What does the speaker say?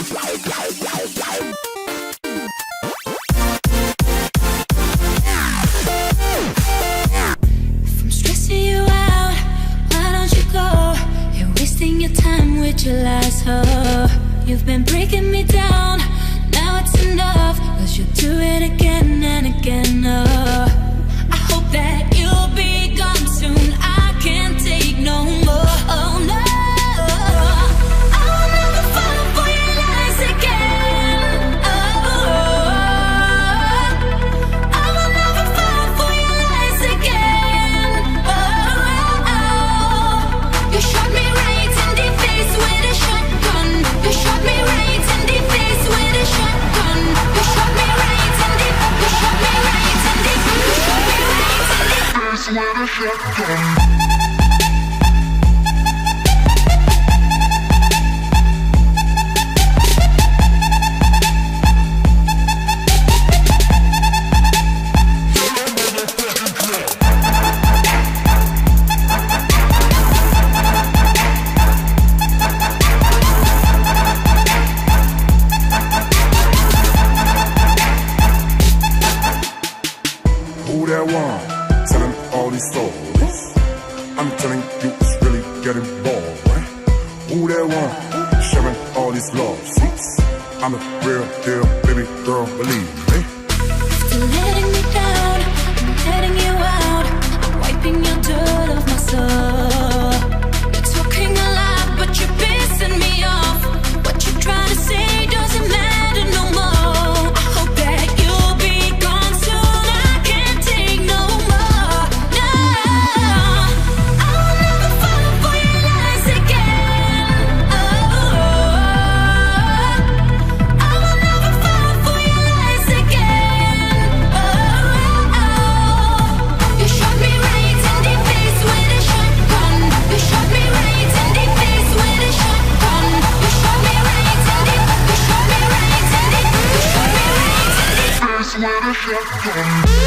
From stressing you out, why don't you go? You're wasting your time with your lies, oh. You've been breaking me down, now it's enough, 'cause you'll do it again and again, oh. I hope that you'll be gone soon, I can't take no more, oh no. I will never fall for your lies again, oh. I will never fall for your lies again, oh. You shot me right in the face with a shotgun. You shot me right in the face with a shotgun. You shot me right in the, you shot me right in the, you shot me right in the face with a shotgun. Who that one telling all these stories? I'm telling you it's really getting boring. Who that one sharing all these love seats? I'm the real deal, baby girl, believe me. After letting me down, I'm letting you out, I'm wiping your dirt off my soul. You're talking a lot, but you're pissing me off. What you try to say doesn't matter no more. I hope that you'll be gone soon, I can't take no more. No, I will never fall for your lies again, oh. I will never fall for your lies again, oh. You shot me right in the face with a shotgun. You shot me right in the face with a shotgun. You shot me right in the, you shot me right in the, you shot me right in the face with a shotgun.